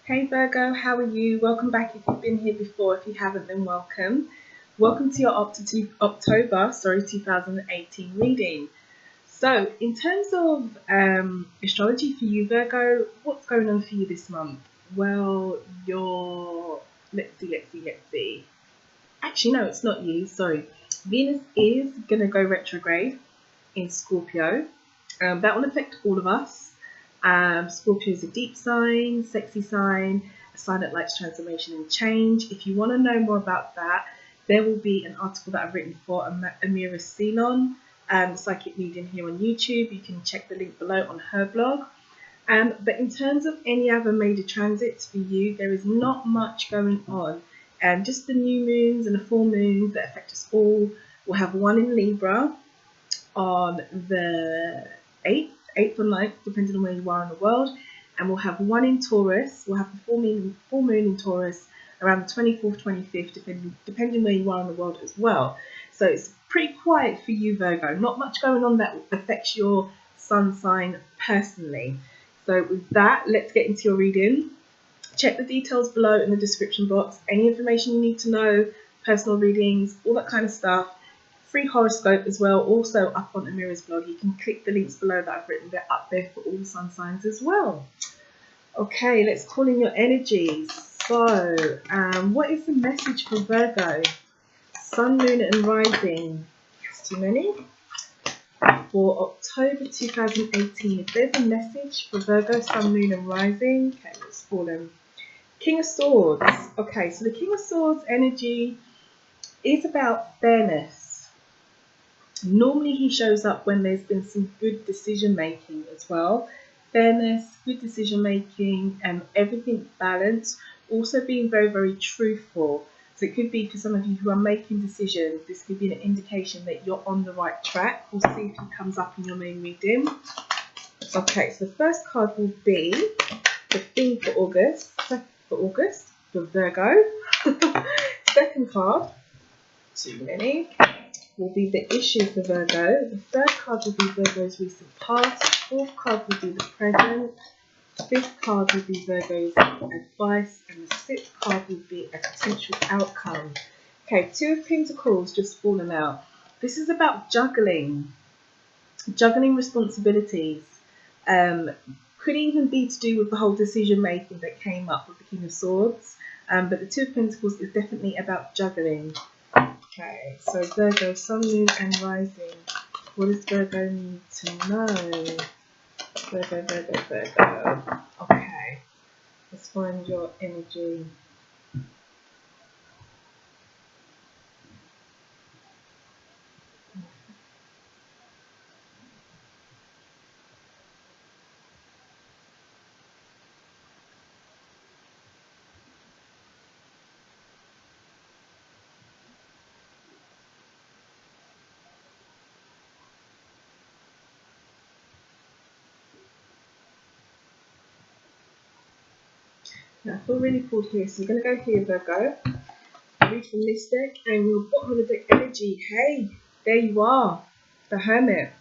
Hey Virgo, how are you? Welcome back if you've been here before. If you haven't, then welcome. Welcome to your October 2018 reading. So, in terms of astrology for you, Virgo, what's going on for you this month? Well, let's see. Actually, no, it's not you. Sorry. Venus is going to go retrograde in Scorpio. That will affect all of us. Scorpio is a deep sign, sexy sign, a sign that likes transformation and change. If you want to know more about that, there will be an article that I've written for Amira Ceylon, psychic medium here on YouTube. You can check the link below on her blog. But in terms of any other major transits for you, there is not much going on. Just the new moons and the full moons that affect us all. We'll have one in Libra on the 8th or 9th, depending on where you are in the world, and we'll have one in Taurus. We'll have the full moon in Taurus around the 24th, 25th, depending where you are in the world as well. So it's pretty quiet for you, Virgo. Not much going on that affects your sun sign personally. So with that, let's get into your reading. Check the details below in the description box. Any information you need to know, personal readings, all that kind of stuff. Free horoscope as well, also up on Amira's blog. You can click the links below that I've written up there for all the sun signs as well. Okay, let's call in your energies. So, what is the message for Virgo? Sun, moon and rising. It's too many. For October 2018, if there's a message for Virgo, Sun, moon and rising. Okay, let's call them. King of Swords. Okay, so the King of Swords energy is about fairness. Normally he shows up when there's been some good decision making as well. Fairness, good decision making, and everything balanced. Also being very, very truthful. So it could be for some of you who are making decisions, this could be an indication that you're on the right track. We'll see if it comes up in your main reading. Okay, so the first card will be the theme for August, for Virgo. Second card, too many, will be the issue for Virgo. The third card will be Virgo's recent past. Fourth card will be the present. Fifth card will be Virgo's advice. And the sixth card will be a potential outcome. Okay, Two of Pentacles just fallen out. This is about juggling responsibilities. Could even be to do with the whole decision making that came up with the King of Swords. But the Two of Pentacles is definitely about juggling. Okay, so Virgo, Sun, Moon and Rising. What does Virgo need to know? Virgo. Okay, let's find your energy. Now, I feel really pulled here, so I'm going to go here, Virgo. Read from this deck, and your bottom of the deck energy. Hey, there you are, the Hermit.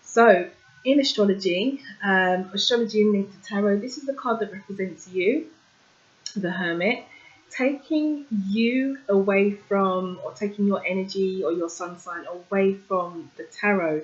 So, in astrology, astrology and linked to tarot, this is the card that represents you, the Hermit, taking you away from, or taking your energy or your sun sign away from the tarot.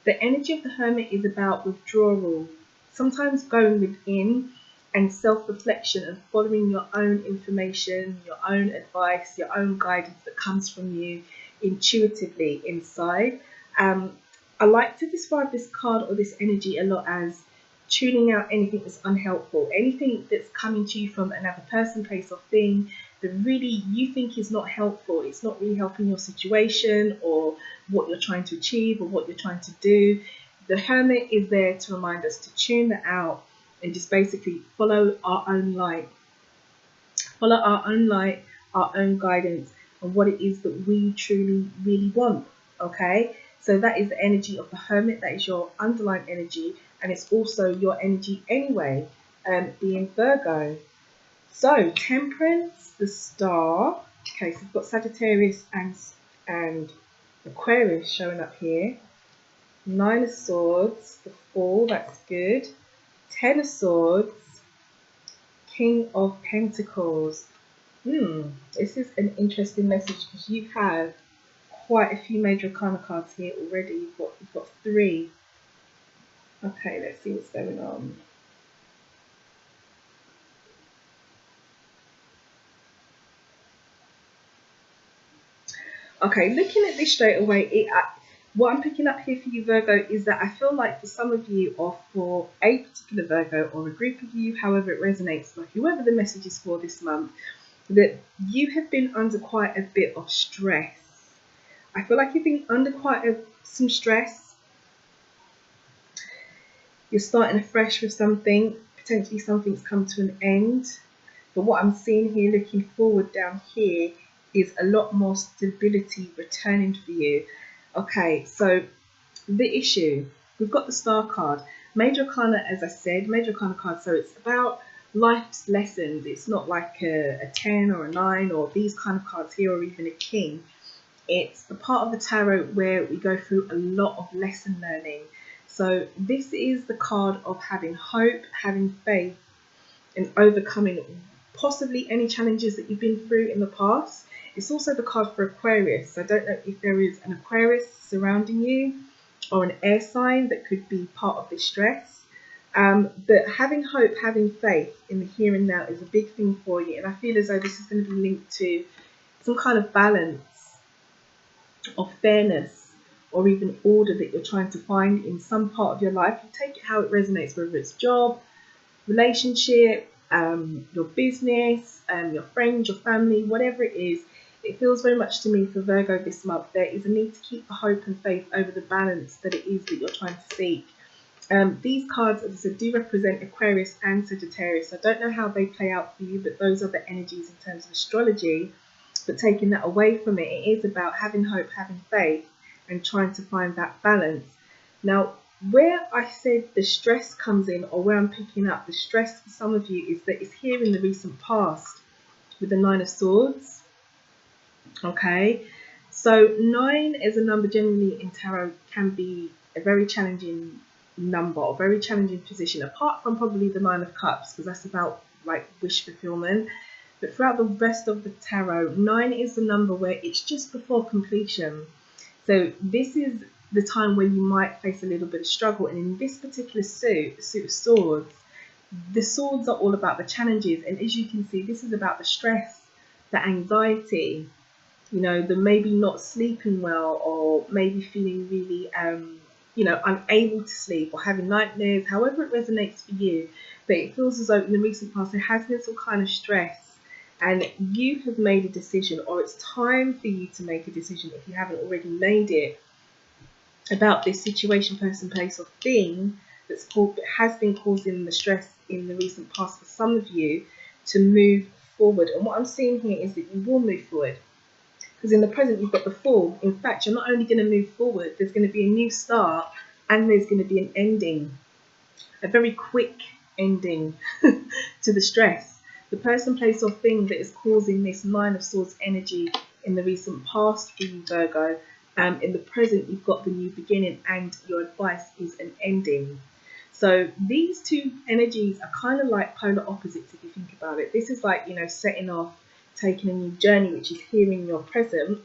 The energy of the Hermit is about withdrawal, sometimes going within, and self-reflection and following your own information, your own advice, your own guidance that comes from you intuitively inside. I like to describe this card or this energy a lot as tuning out anything that's unhelpful, anything that's coming to you from another person, place or thing that really you think is not helpful. It's not really helping your situation or what you're trying to achieve or what you're trying to do. The Hermit is there to remind us to tune that out and just basically follow our own light. Follow our own light, our own guidance, and what it is that we truly, really want. Okay? So that is the energy of the Hermit. That is your underlying energy. And it's also your energy anyway, being Virgo. So, Temperance, the Star. Okay, so we've got Sagittarius and Aquarius showing up here. Nine of Swords, the Fool, that's good. Ten of Swords, King of Pentacles. This is an interesting message because you have quite a few major arcana cards here already. You've got 3. Okay, let's see what's going on. Okay, looking at this straight away, what I'm picking up here for you, Virgo, is that I feel like for some of you, or for a particular Virgo, or a group of you, however it resonates, like whoever the message is for this month, that you have been under quite a bit of stress. I feel like you've been under quite some stress. You're starting afresh with something. Potentially something's come to an end. But what I'm seeing here, looking forward down here, is a lot more stability returning for you. Okay, so the issue, we've got the Star card. Major Arcana, as I said, Major Arcana card, so it's about life's lessons. It's not like a 10 or a 9 or these kind of cards here, or even a King. It's the part of the tarot where we go through a lot of lesson learning. So this is the card of having hope, having faith, and overcoming possibly any challenges that you've been through in the past. It's also the card for Aquarius. I don't know if there is an Aquarius surrounding you or an air sign that could be part of this stress. But having hope, having faith in the here and now is a big thing for you. And I feel as though this is going to be linked to some kind of balance of fairness or even order that you're trying to find in some part of your life. You take it how it resonates, whether it's job, relationship, your business, your friends, your family, whatever it is. It feels very much to me for Virgo this month there is a need to keep the hope and faith over the balance that it is that you're trying to seek. These cards, as I said, do represent Aquarius and Sagittarius. I don't know how they play out for you, but those are the energies in terms of astrology. But taking that away from it, it is about having hope, having faith, and trying to find that balance. Now, where I said the stress comes in, or where I'm picking up the stress for some of you, is that it's here in the recent past with the 9 of Swords. Okay, so 9 as a number generally in tarot can be a very challenging number, or very challenging position, apart from probably the 9 of Cups, because that's about like wish fulfillment. But throughout the rest of the tarot, 9 is the number where it's just before completion. So this is the time when you might face a little bit of struggle. And in this particular suit, the suit of swords, the swords are all about the challenges. And as you can see, this is about the stress, the anxiety, you know, the maybe not sleeping well, or maybe feeling really, you know, unable to sleep, or having nightmares, however it resonates for you. But it feels as though in the recent past there has been some kind of stress, and you have made a decision, or it's time for you to make a decision if you haven't already made it, about this situation, person, place, or thing that has been causing the stress in the recent past for some of you to move forward. And what I'm seeing here is that you will move forward. Because in the present, you've got the Fool. In fact, you're not only going to move forward, there's going to be a new start, and there's going to be an ending. A very quick ending to the stress. The person, place, or thing that is causing this 9 of Swords energy in the recent past for you, Virgo. In the present, you've got the new beginning, and your advice is an ending. So these two energies are kind of like polar opposites if you think about it. This is like, you know, setting off, taking a new journey, which is here in your present.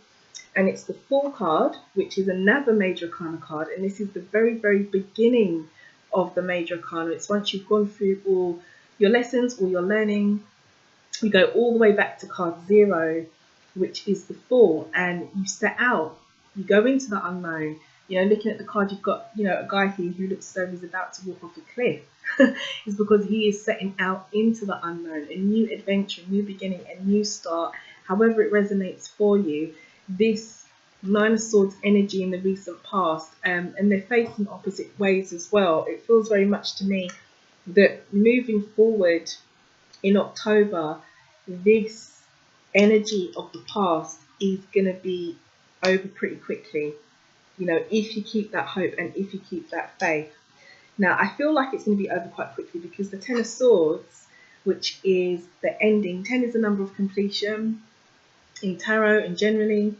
And it's the Fool card, which is another Major Arcana card. And this is the very, very beginning of the Major Arcana. It's once you've gone through all your lessons, all your learning. We go all the way back to card 0, which is the Fool. And you set out, you go into the unknown. You know, looking at the card, you've got, you know, a guy here who looks as though he's about to walk off a cliff. It's because he is setting out into the unknown, a new adventure, a new beginning, a new start, however it resonates for you. This 9 of Swords energy in the recent past, and they're facing opposite ways as well. It feels very much to me that moving forward in October, this energy of the past is going to be over pretty quickly. You know, if you keep that hope and if you keep that faith. Now, I feel like it's going to be over quite quickly because the 10 of Swords, which is the ending, 10 is the number of completion in tarot and generally.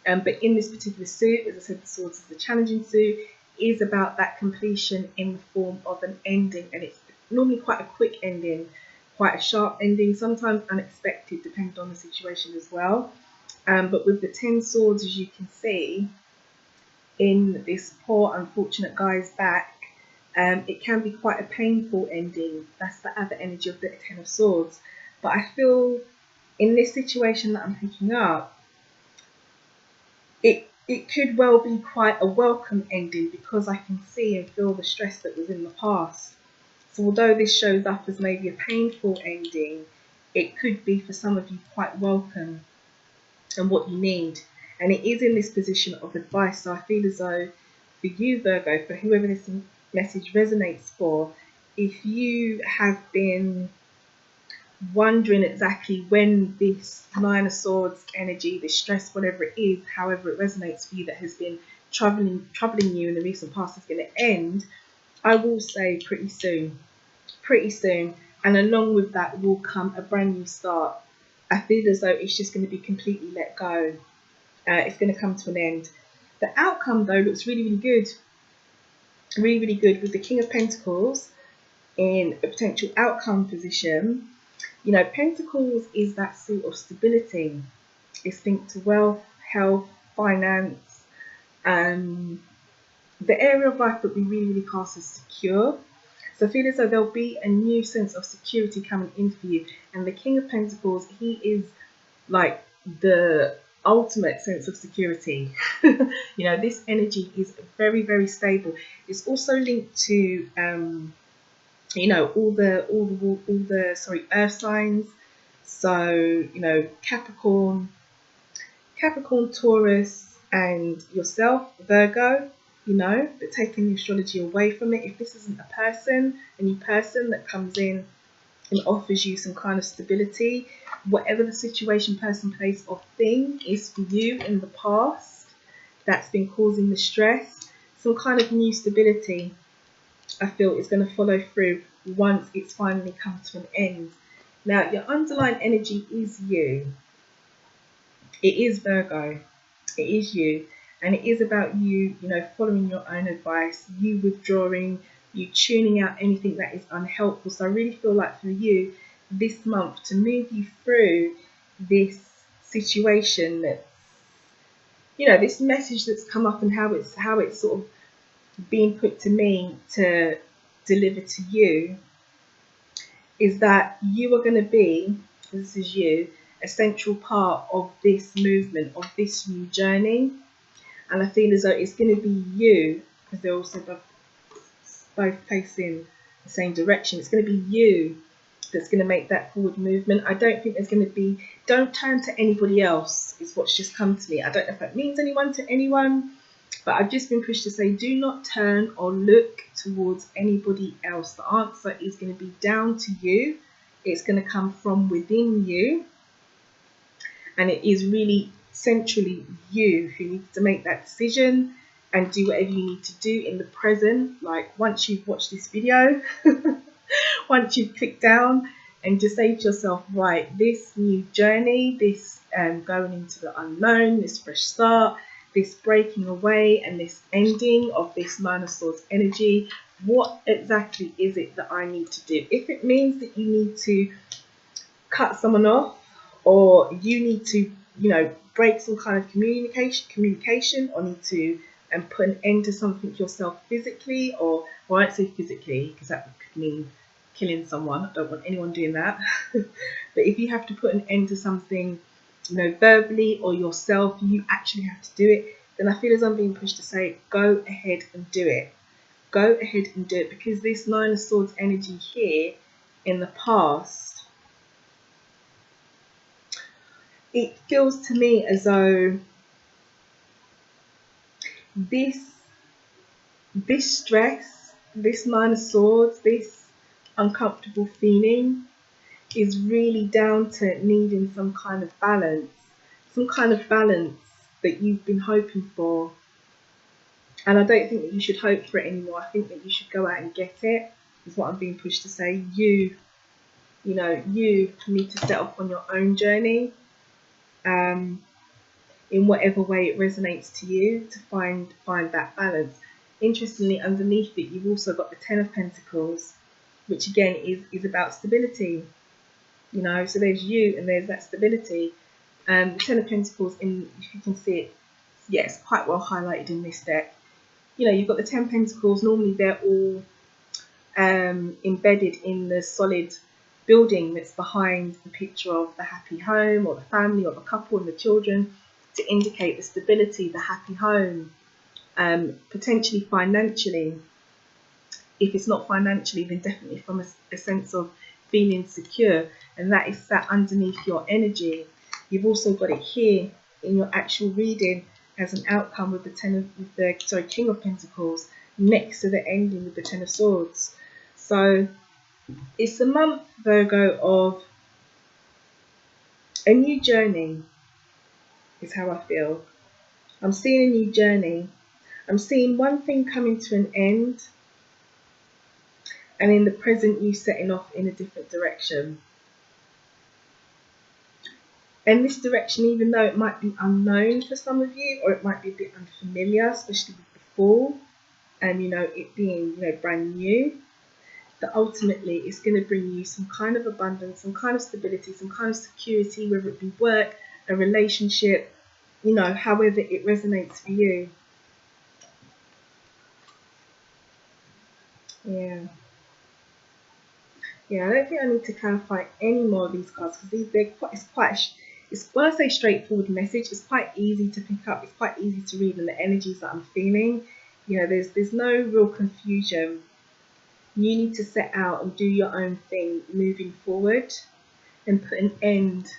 But in this particular suit, as I said, the Swords is the challenging suit, is about that completion in the form of an ending. And it's normally quite a quick ending quite a sharp ending, sometimes unexpected, depending on the situation as well. But with the 10 swords, as you can see, in this poor unfortunate guy's back, it can be quite a painful ending. That's the other energy of the 10 of swords. But I feel in this situation that I'm picking up, it could well be quite a welcome ending, because I can see and feel the stress that was in the past. So although this shows up as maybe a painful ending, it could be for some of you quite welcome and what you need. And it is in this position of advice. So I feel as though for you, Virgo, for whoever this message resonates for, if you have been wondering exactly when this Nine of Swords energy, this stress, whatever it is, however it resonates for you, that has been troubling you in the recent past, is going to end, I will say pretty soon. Pretty soon. And along with that will come a brand new start. I feel as though it's just going to be completely let go. It's going to come to an end. The outcome, though, looks really, really good. Really, really good, with the King of Pentacles in a potential outcome position. You know, Pentacles is that suit of stability. It's linked to wealth, health, finance, the area of life that we really, really class as secure. So I feel as though there'll be a new sense of security coming in for you. And the King of Pentacles, he is like the ultimate sense of security. You know, this energy is very, very stable. It's also linked to you know, all the earth signs. So, you know, Capricorn, Taurus, and yourself, Virgo. You know, but taking the astrology away from it. If this isn't a new person that comes in and offers you some kind of stability, whatever the situation, person, place, or thing is for you in the past that's been causing the stress, some kind of new stability, I feel, is going to follow through once it's finally come to an end. Now, your underlying energy is you. It is Virgo. It is you. And it is about you, you know, following your own advice, you withdrawing, you tuning out anything that is unhelpful. So I really feel like for you this month, to move you through this situation, that's, you know, this message that's come up, and how it's sort of being put to me to deliver to you, is that you are going to be, this is you, a central part of this movement, of this new journey. And I feel as though it's going to be you, because they're also both facing the same direction. It's going to be you that's going to make that forward movement. I don't think there's going to be, don't turn to anybody else, is what's just come to me. I don't know if that means anyone to anyone, but I've just been pushed to say, do not turn or look towards anybody else. The answer is going to be down to you. It's going to come from within you. And it is really centrally you who needs to make that decision and do whatever you need to do in the present. Like, once you've watched this video, once you've clicked down, and just say to yourself, right, this new journey, this going into the unknown, this fresh start, this breaking away, and this ending of this Nine of Swords energy, what exactly is it that I need to do? If it means that you need to cut someone off, or you need to, you know, break some kind of communication, or need to put an end to something yourself physically, or I won't say physically, because that could mean killing someone. I don't want anyone doing that. But if you have to put an end to something, you know, verbally or yourself, you actually have to do it, then I feel as I'm being pushed to say, go ahead and do it. Go ahead and do it, because this Nine of Swords energy here in the past, it feels to me as though this stress, this Nine of Swords, this uncomfortable feeling is really down to needing some kind of balance that you've been hoping for. And I don't think that you should hope for it anymore. I think that you should go out and get it, is what I'm being pushed to say. You know, you need to set off on your own journey, in whatever way it resonates to you, to find that balance. Interestingly, underneath it, you've also got the Ten of Pentacles, which again is about stability. You know, so there's you and there's that stability. The Ten of Pentacles, if you can see it, yes, quite well highlighted in this deck. You know, you've got the 10 Pentacles. Normally they're all embedded in the solid building that's behind the picture of the happy home or the family or the couple and the children, to indicate the stability, the happy home, potentially financially. If it's not financially, then definitely from a sense of feeling secure, and that is sat underneath your energy. You've also got it here in your actual reading as an outcome with the King of Pentacles next to the ending with the Ten of Swords. So it's a month, Virgo, of a new journey, is how I feel. I'm seeing a new journey. I'm seeing one thing coming to an end, and in the present you setting off in a different direction. And this direction, even though it might be unknown for some of you, or it might be a bit unfamiliar, especially with the fall, and you know, it being, you know, brand new, that ultimately it's going to bring you some kind of abundance, some kind of stability, some kind of security, whether it be work, a relationship, you know, however it resonates for you. Yeah. Yeah, I don't think I need to clarify any more of these cards, because it's when I say straightforward message, it's quite easy to pick up, it's quite easy to read in the energies that I'm feeling. You know, there's no real confusion. You need to set out and do your own thing moving forward and put an end.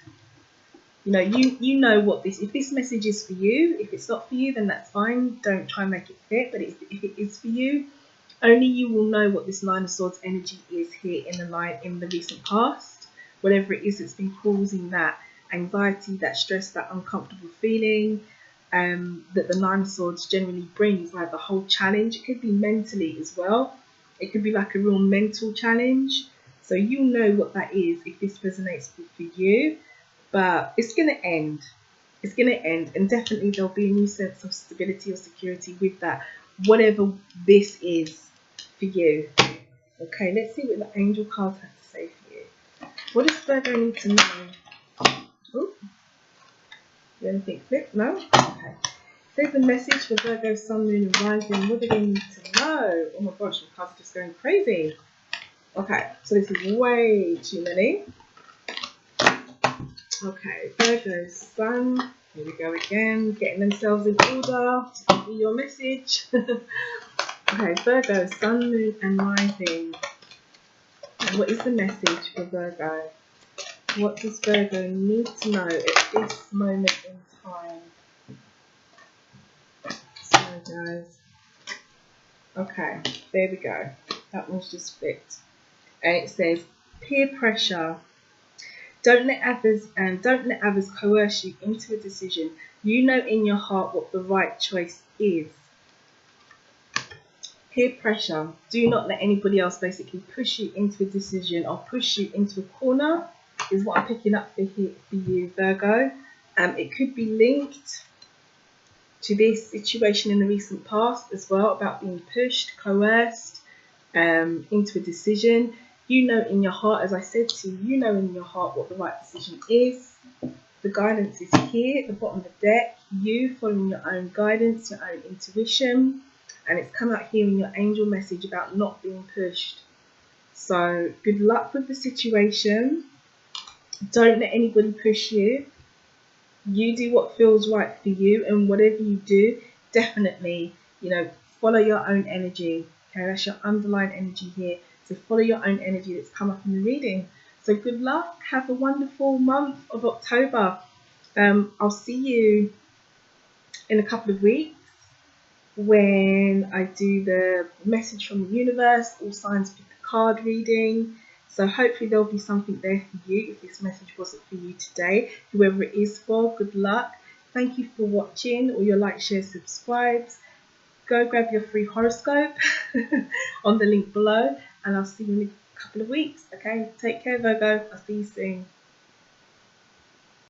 You know, you know what if this message is for you. If it's not for you, then that's fine. Don't try and make it fit. But if it is for you, only you will know what this Nine of Swords energy is here in the recent past. Whatever it is that's been causing that anxiety, that stress, that uncomfortable feeling, that the Nine of Swords generally brings, like the whole challenge. It could be mentally as well. It could be like a real mental challenge. So you know what that is if this resonates for you. But it's going to end. It's going to end. And definitely there'll be a new sense of stability or security with that, whatever this is for you. Okay, let's see what the angel cards have to say for you. What does Virgo need to know? Oh, anything flip? No? Okay. There's a message for Virgo, Sun, Moon and Rising. What do they need to know? Oh my gosh, my cards are just going crazy. Okay, so this is way too many. Okay, Virgo, Sun. Here we go again, getting themselves in order to give you your message. Okay, Virgo, Sun, Moon and Rising. And what is the message for Virgo? What does Virgo need to know at this moment in time? Sorry guys. Okay, there we go. That one's just flipped. And it says, peer pressure. Don't let others coerce you into a decision. You know in your heart what the right choice is. Peer pressure. Do not let anybody else basically push you into a decision or push you into a corner, is what I'm picking up for you, Virgo. It could be linked to this situation in the recent past as well, about being pushed, coerced into a decision. You know in your heart, as I said to you, you know in your heart what the right decision is. The guidance is here at the bottom of the deck. You following your own guidance, your own intuition. And it's come out here in your angel message about not being pushed. So good luck with the situation. Don't let anybody push you. You do what feels right for you, and whatever you do, definitely, you know, follow your own energy. Okay, that's your underlying energy here. So follow your own energy that's come up in the reading. So good luck. Have a wonderful month of October. I'll see you in a couple of weeks when I do the message from the universe, all signs pick a card reading. So hopefully there'll be something there for you if this message wasn't for you today. Whoever it is for, good luck. Thank you for watching. All your likes, shares, subscribes. Go grab your free horoscope on the link below, and I'll see you in a couple of weeks. Okay, take care, Virgo. I'll see you soon.